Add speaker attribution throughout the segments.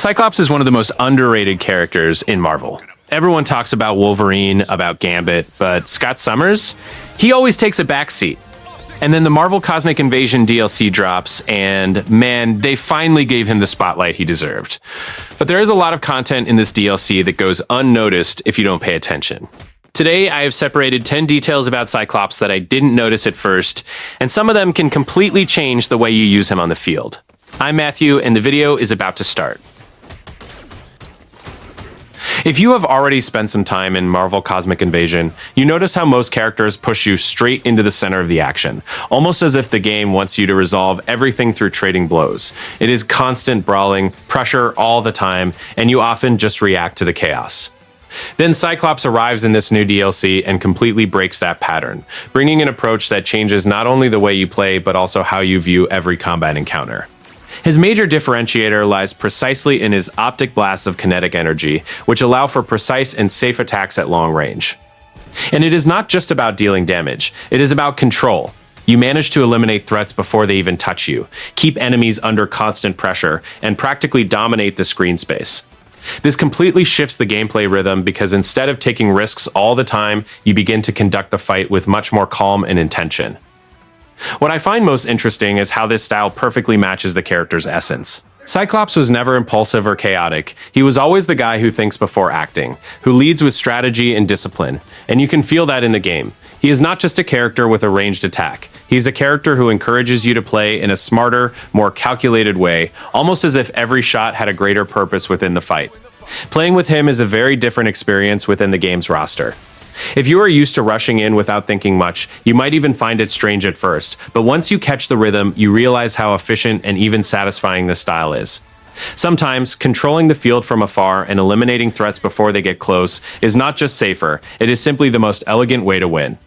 Speaker 1: Cyclops is one of the most underrated characters in Marvel. Everyone talks about Wolverine, about Gambit, but Scott Summers, he always takes a backseat. And then the Marvel Cosmic Invasion DLC drops, and man, they finally gave him the spotlight he deserved. But there is a lot of content in this DLC that goes unnoticed if you don't pay attention. Today, I have separated 10 details about Cyclops that I didn't notice at first, and some of them can completely change the way you use him on the field. I'm Matthew, and the video is about to start. If you have already spent some time in Marvel Cosmic Invasion, you notice how most characters push you straight into the center of the action, almost as if the game wants you to resolve everything through trading blows. It is constant brawling, pressure all the time, and you often just react to the chaos. Then Cyclops arrives in this new DLC and completely breaks that pattern, bringing an approach that changes not only the way you play, but also how you view every combat encounter. His major differentiator lies precisely in his optic blasts of kinetic energy, which allow for precise and safe attacks at long range. And it is not just about dealing damage, it is about control. You manage to eliminate threats before they even touch you, keep enemies under constant pressure, and practically dominate the screen space. This completely shifts the gameplay rhythm because instead of taking risks all the time, you begin to conduct the fight with much more calm and intention. What I find most interesting is how this style perfectly matches the character's essence. Cyclops was never impulsive or chaotic. He was always the guy who thinks before acting, who leads with strategy and discipline, and you can feel that in the game. He is not just a character with a ranged attack. He's a character who encourages you to play in a smarter, more calculated way, almost as if every shot had a greater purpose within the fight. Playing with him is a very different experience within the game's roster. If you are used to rushing in without thinking much, you might even find it strange at first, but once you catch the rhythm, you realize how efficient and even satisfying this style is. Sometimes, controlling the field from afar and eliminating threats before they get close is not just safer, it is simply the most elegant way to win.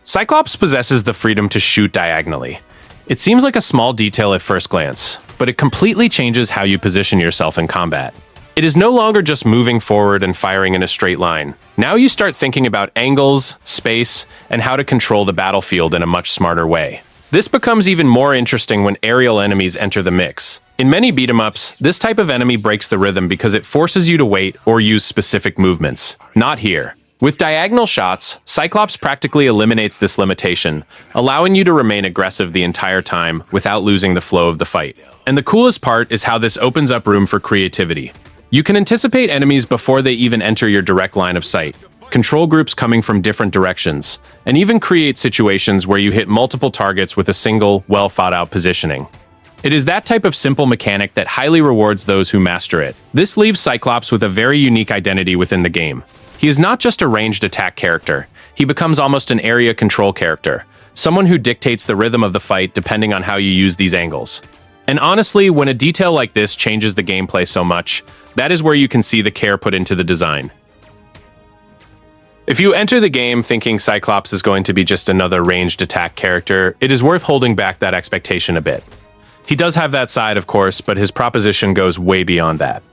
Speaker 1: Cyclops possesses the freedom to shoot diagonally. It seems like a small detail at first glance, but it completely changes how you position yourself in combat. It is no longer just moving forward and firing in a straight line. Now you start thinking about angles, space, and how to control the battlefield in a much smarter way. This becomes even more interesting when aerial enemies enter the mix. In many beat-em-ups, this type of enemy breaks the rhythm because it forces you to wait or use specific movements. Not here. With diagonal shots, Cyclops practically eliminates this limitation, allowing you to remain aggressive the entire time without losing the flow of the fight. And the coolest part is how this opens up room for creativity. You can anticipate enemies before they even enter your direct line of sight, control groups coming from different directions, and even create situations where you hit multiple targets with a single, well-thought-out positioning. It is that type of simple mechanic that highly rewards those who master it. This leaves Cyclops with a very unique identity within the game. He is not just a ranged attack character, he becomes almost an area control character, someone who dictates the rhythm of the fight depending on how you use these angles. And honestly, when a detail like this changes the gameplay so much, that is where you can see the care put into the design. If you enter the game thinking Cyclops is going to be just another ranged attack character, it is worth holding back that expectation a bit. He does have that side, of course, but his proposition goes way beyond that.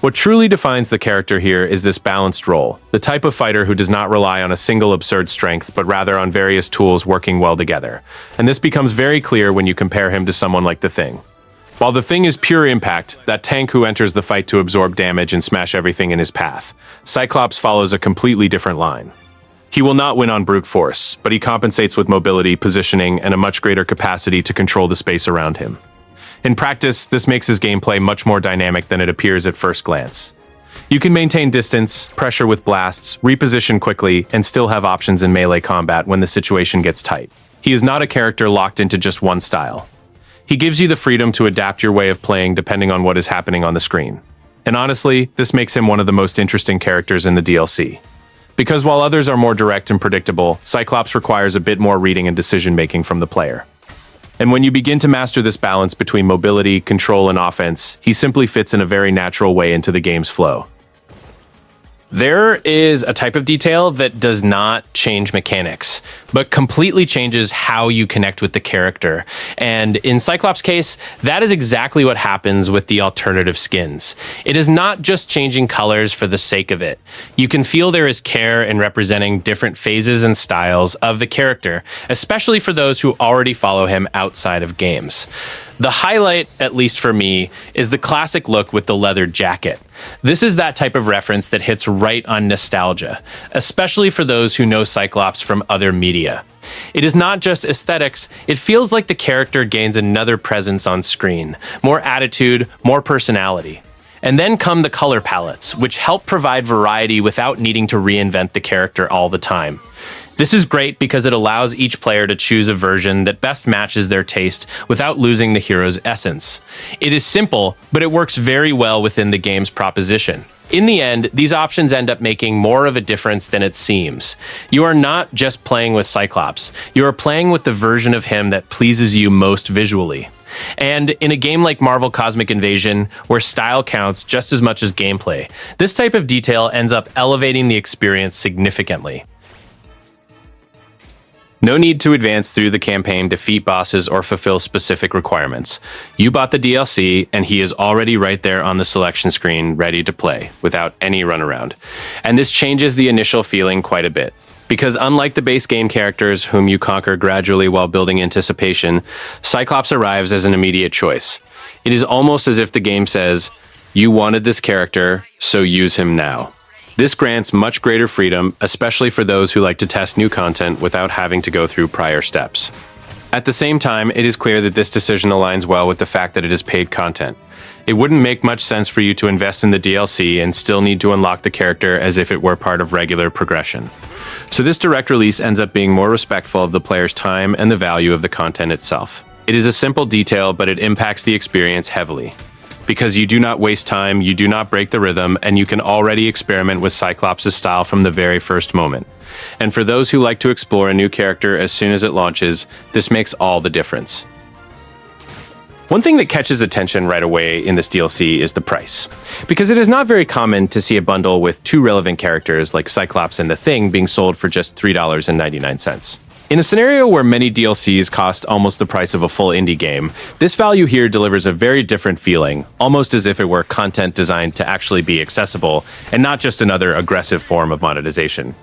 Speaker 1: What truly defines the character here is this balanced role, the type of fighter who does not rely on a single absurd strength, but rather on various tools working well together. And this becomes very clear when you compare him to someone like the Thing. While the Thing is pure impact, that tank who enters the fight to absorb damage and smash everything in his path, Cyclops follows a completely different line. He will not win on brute force, but he compensates with mobility, positioning, and a much greater capacity to control the space around him. In practice, this makes his gameplay much more dynamic than it appears at first glance. You can maintain distance, pressure with blasts, reposition quickly, and still have options in melee combat when the situation gets tight. He is not a character locked into just one style. He gives you the freedom to adapt your way of playing depending on what is happening on the screen. And honestly, this makes him one of the most interesting characters in the DLC. Because while others are more direct and predictable, Cyclops requires a bit more reading and decision-making from the player. And when you begin to master this balance between mobility, control, and offense, he simply fits in a very natural way into the game's flow. There is a type of detail that does not change mechanics, but completely changes how you connect with the character. And in Cyclops' case, that is exactly what happens with the alternative skins. It is not just changing colors for the sake of it. You can feel there is care in representing different phases and styles of the character, especially for those who already follow him outside of games. The highlight, at least for me, is the classic look with the leather jacket. This is that type of reference that hits right on nostalgia, especially for those who know Cyclops from other media. It is not just aesthetics, it feels like the character gains another presence on screen, more attitude, more personality. And then come the color palettes, which help provide variety without needing to reinvent the character all the time. This is great because it allows each player to choose a version that best matches their taste without losing the hero's essence. It is simple, but it works very well within the game's proposition. In the end, these options end up making more of a difference than it seems. You are not just playing with Cyclops, you are playing with the version of him that pleases you most visually. And in a game like Marvel Cosmic Invasion, where style counts just as much as gameplay, this type of detail ends up elevating the experience significantly. No need to advance through the campaign, defeat bosses, or fulfill specific requirements. You bought the DLC, and he is already right there on the selection screen, ready to play, without any runaround. And this changes the initial feeling quite a bit. Because unlike the base game characters, whom you conquer gradually while building anticipation, Cyclops arrives as an immediate choice. It is almost as if the game says, "You wanted this character, so use him now." This grants much greater freedom, especially for those who like to test new content without having to go through prior steps. At the same time, it is clear that this decision aligns well with the fact that it is paid content. It wouldn't make much sense for you to invest in the DLC and still need to unlock the character as if it were part of regular progression. So this direct release ends up being more respectful of the player's time and the value of the content itself. It is a simple detail, but it impacts the experience heavily. Because you do not waste time, you do not break the rhythm, and you can already experiment with Cyclops' style from the very first moment. And for those who like to explore a new character as soon as it launches, this makes all the difference. One thing that catches attention right away in this DLC is the price. Because it is not very common to see a bundle with two relevant characters like Cyclops and the Thing being sold for just $3.99. In a scenario where many DLCs cost almost the price of a full indie game, this value here delivers a very different feeling, almost as if it were content designed to actually be accessible, and not just another aggressive form of monetization.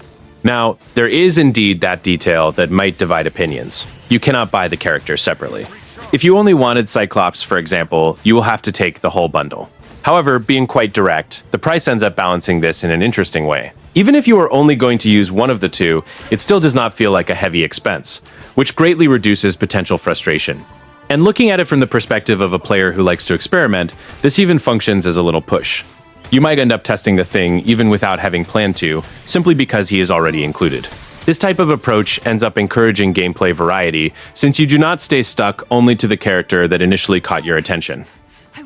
Speaker 1: Now, there is indeed that detail that might divide opinions. You cannot buy the character separately. If you only wanted Cyclops, for example, you will have to take the whole bundle. However, being quite direct, the price ends up balancing this in an interesting way. Even if you are only going to use one of the two, it still does not feel like a heavy expense, which greatly reduces potential frustration. And looking at it from the perspective of a player who likes to experiment, this even functions as a little push. You might end up testing the Thing even without having planned to, simply because he is already included. This type of approach ends up encouraging gameplay variety, since you do not stay stuck only to the character that initially caught your attention.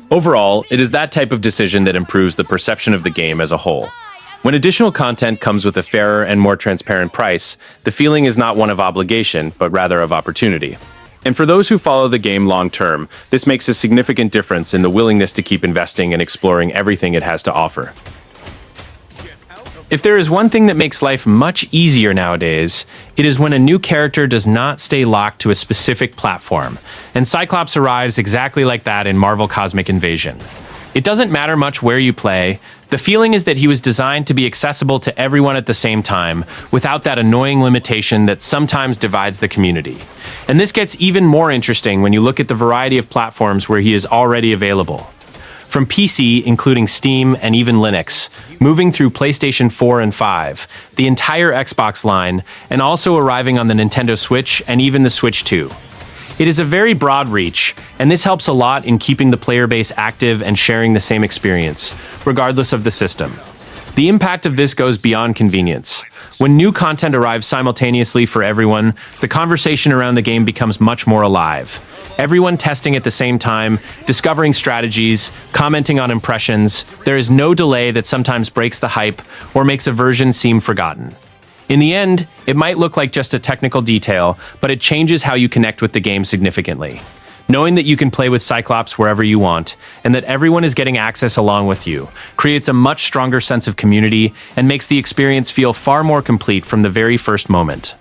Speaker 1: Overall, it is that type of decision that improves the perception of the game as a whole. When additional content comes with a fairer and more transparent price, the feeling is not one of obligation, but rather of opportunity. And for those who follow the game long term, this makes a significant difference in the willingness to keep investing and exploring everything it has to offer. If there is one thing that makes life much easier nowadays, it is when a new character does not stay locked to a specific platform, and Cyclops arrives exactly like that in Marvel Cosmic Invasion. It doesn't matter much where you play, the feeling is that he was designed to be accessible to everyone at the same time, without that annoying limitation that sometimes divides the community. And this gets even more interesting when you look at the variety of platforms where he is already available. From PC, including Steam and even Linux, moving through PlayStation 4 and 5, the entire Xbox line, and also arriving on the Nintendo Switch and even the Switch 2. It is a very broad reach, and this helps a lot in keeping the player base active and sharing the same experience, regardless of the system. The impact of this goes beyond convenience. When new content arrives simultaneously for everyone, the conversation around the game becomes much more alive. Everyone testing at the same time, discovering strategies, commenting on impressions. There is no delay that sometimes breaks the hype or makes a version seem forgotten. In the end, it might look like just a technical detail, but it changes how you connect with the game significantly. Knowing that you can play with Cyclops wherever you want, and that everyone is getting access along with you, creates a much stronger sense of community and makes the experience feel far more complete from the very first moment.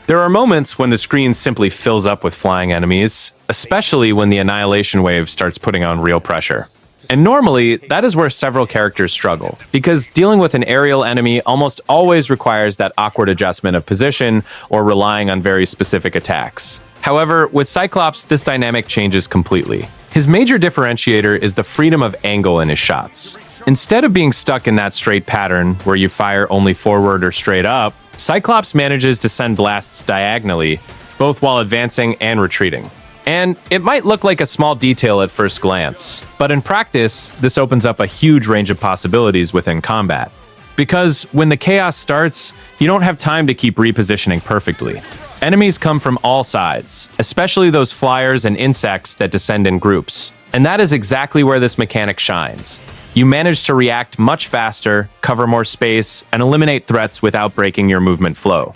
Speaker 1: There are moments when the screen simply fills up with flying enemies, especially when the annihilation wave starts putting on real pressure. And normally, that is where several characters struggle, because dealing with an aerial enemy almost always requires that awkward adjustment of position or relying on very specific attacks. However, with Cyclops, this dynamic changes completely. His major differentiator is the freedom of angle in his shots. Instead of being stuck in that straight pattern where you fire only forward or straight up, Cyclops manages to send blasts diagonally, both while advancing and retreating. And it might look like a small detail at first glance, but in practice, this opens up a huge range of possibilities within combat. Because when the chaos starts, you don't have time to keep repositioning perfectly. Enemies come from all sides, especially those flyers and insects that descend in groups. And that is exactly where this mechanic shines. You manage to react much faster, cover more space, and eliminate threats without breaking your movement flow.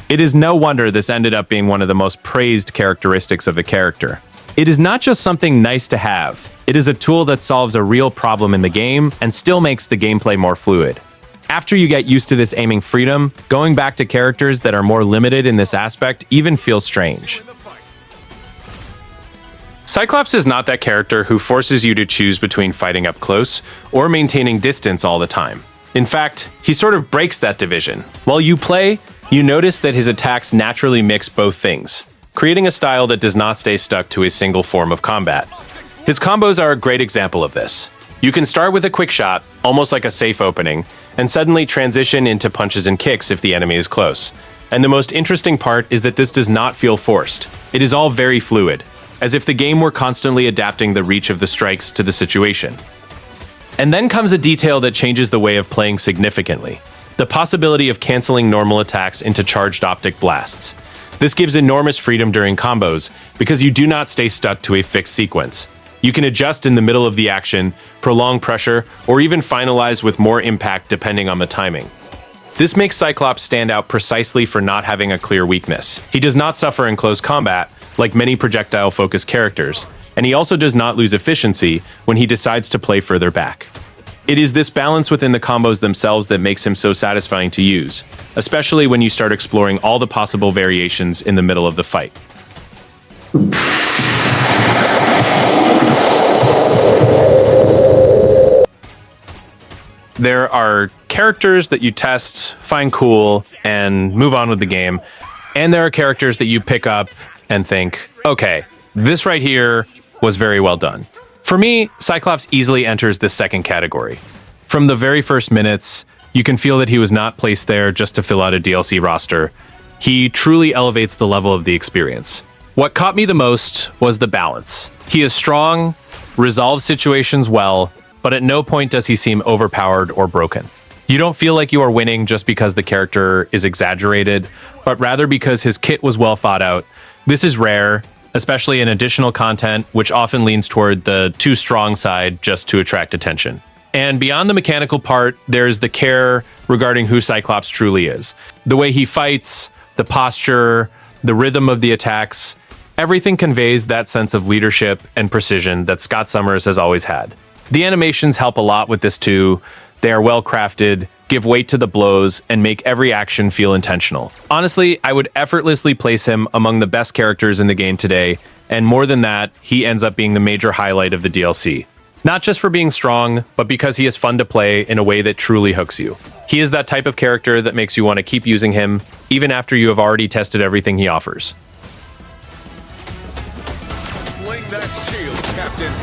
Speaker 1: It is no wonder this ended up being one of the most praised characteristics of the character. It is not just something nice to have, it is a tool that solves a real problem in the game and still makes the gameplay more fluid. After you get used to this aiming freedom, going back to characters that are more limited in this aspect even feels strange. Cyclops is not that character who forces you to choose between fighting up close or maintaining distance all the time. In fact, he sort of breaks that division. While you play, you notice that his attacks naturally mix both things, creating a style that does not stay stuck to a single form of combat. His combos are a great example of this. You can start with a quick shot, almost like a safe opening, and suddenly transition into punches and kicks if the enemy is close. And the most interesting part is that this does not feel forced. It is all very fluid, as if the game were constantly adapting the reach of the strikes to the situation. And then comes a detail that changes the way of playing significantly: the possibility of canceling normal attacks into charged optic blasts. This gives enormous freedom during combos, because you do not stay stuck to a fixed sequence. You can adjust in the middle of the action, prolong pressure, or even finalize with more impact depending on the timing. This makes Cyclops stand out precisely for not having a clear weakness. He does not suffer in close combat, like many projectile-focused characters, and he also does not lose efficiency when he decides to play further back. It is this balance within the combos themselves that makes him so satisfying to use, especially when you start exploring all the possible variations in the middle of the fight. There are characters that you test, find cool, and move on with the game. And there are characters that you pick up and think, okay, this right here was very well done. For me, Cyclops easily enters this second category. From the very first minutes, you can feel that he was not placed there just to fill out a DLC roster. He truly elevates the level of the experience. What caught me the most was the balance. He is strong, resolves situations well, but at no point does he seem overpowered or broken. You don't feel like you are winning just because the character is exaggerated, but rather because his kit was well thought out. This is rare, especially in additional content, which often leans toward the too strong side just to attract attention. And beyond the mechanical part, there's the care regarding who Cyclops truly is. The way he fights, the posture, the rhythm of the attacks, everything conveys that sense of leadership and precision that Scott Summers has always had. The animations help a lot with this too. They are well crafted, give weight to the blows, and make every action feel intentional. Honestly, I would effortlessly place him among the best characters in the game today, and more than that, he ends up being the major highlight of the DLC. Not just for being strong, but because he is fun to play in a way that truly hooks you. He is that type of character that makes you want to keep using him, even after you have already tested everything he offers.
Speaker 2: Sling that shield, Captain.